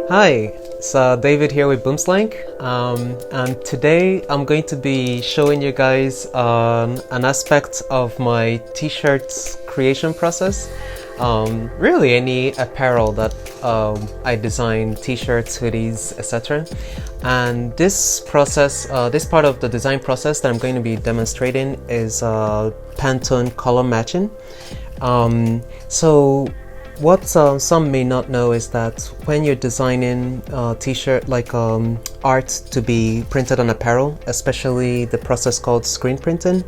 Hi, it's David here with Boomslang, and today I'm going to be showing you guys an aspect of my t-shirts creation process. Really any apparel that I design, t-shirts, hoodies, etc. And this process, this part of the design process that I'm going to be demonstrating is Pantone color matching. So what some may not know is that when you're designing t-shirt like art to be printed on apparel, especially the process called screen printing,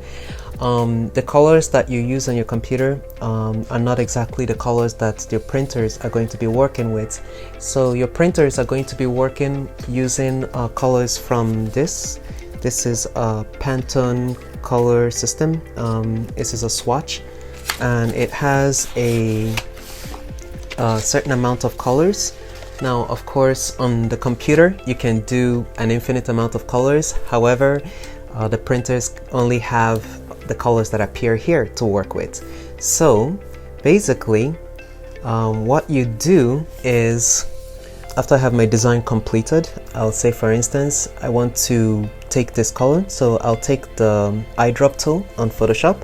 the colors that you use on your computer are not exactly the colors that your printers are going to be working with. So your printers are going to be working using colors from this. This is a Pantone color system. This is a swatch, and it has a certain amount of colors. Now, of course, on the computer you can do an infinite amount of colors. However, the printers only have the colors that appear here to work with. So basically, what you do is, after I have my design completed, I'll say, for instance, I want to take this color, so I'll take the eyedrop tool on Photoshop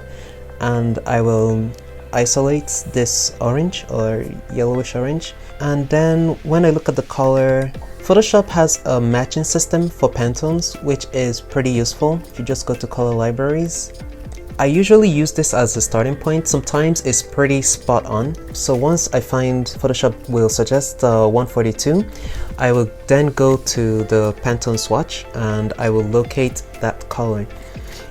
and I will isolate this orange or yellowish orange, and then when I look at the color, Photoshop has a matching system for Pantones, which is pretty useful. If you just go to color libraries, I usually use this as a starting point. Sometimes it's pretty spot on. So once I find Photoshop will suggest 142, I will then go to the Pantone swatch and I will locate that color.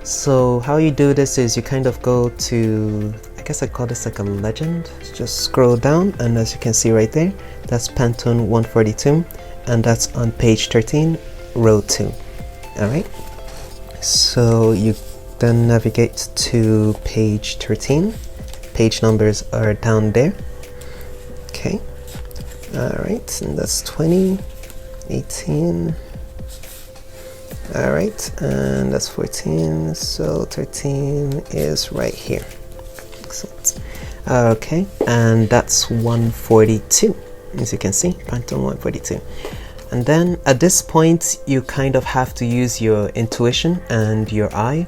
So how you do this is you kind of go to, I guess I call this like a legend. Just scroll down, and as you can see right there, that's Pantone 142, and that's on page 13, row 2. Alright, so you then navigate to page 13. Page numbers are down there. Okay, alright, and that's 20, 18. Alright, and that's 14, so 13 is right here. Excellent. Okay, and that's 142, as you can see, Pantone 142. And then at this point, you kind of have to use your intuition and your eye.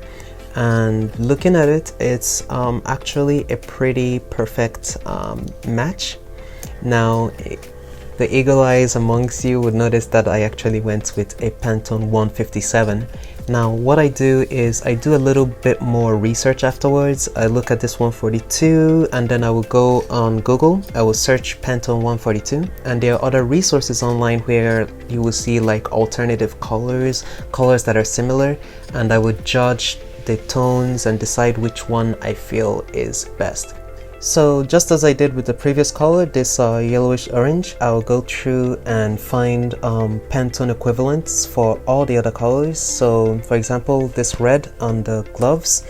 And looking at it, it's actually a pretty perfect match. Now, the eagle eyes amongst you would notice that I actually went with a Pantone 157. Now what I do is I do a little bit more research afterwards. I look at this 142 and then I will go on Google. I will search Pantone 142, and there are other resources online where you will see like alternative colors, colors that are similar, and I would judge the tones and decide which one I feel is best. So just as I did with the previous color, this yellowish orange, I'll go through and find Pantone equivalents for all the other colors. So for example, this red on the gloves,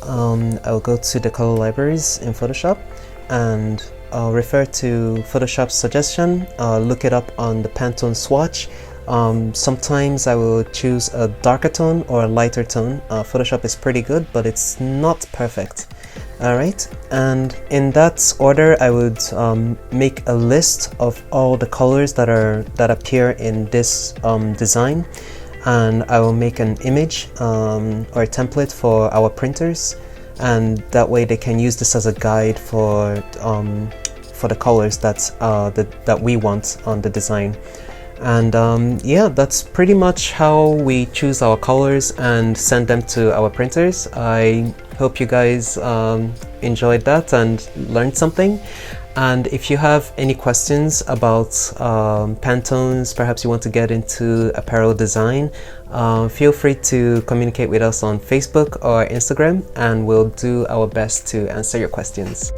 I'll go to the color libraries in Photoshop and I'll refer to Photoshop's suggestion, look it up on the Pantone swatch. Sometimes I will choose a darker tone or a lighter tone. Photoshop is pretty good, but it's not perfect. Alright, and in that order I would make a list of all the colors that appear in this design, and I will make an image or a template for our printers, and that way they can use this as a guide for the colors that we want on the design. And yeah, that's pretty much how we choose our colors and send them to our printers. I hope you guys enjoyed that and learned something. And if you have any questions about Pantones, perhaps you want to get into apparel design, feel free to communicate with us on Facebook or Instagram, and we'll do our best to answer your questions.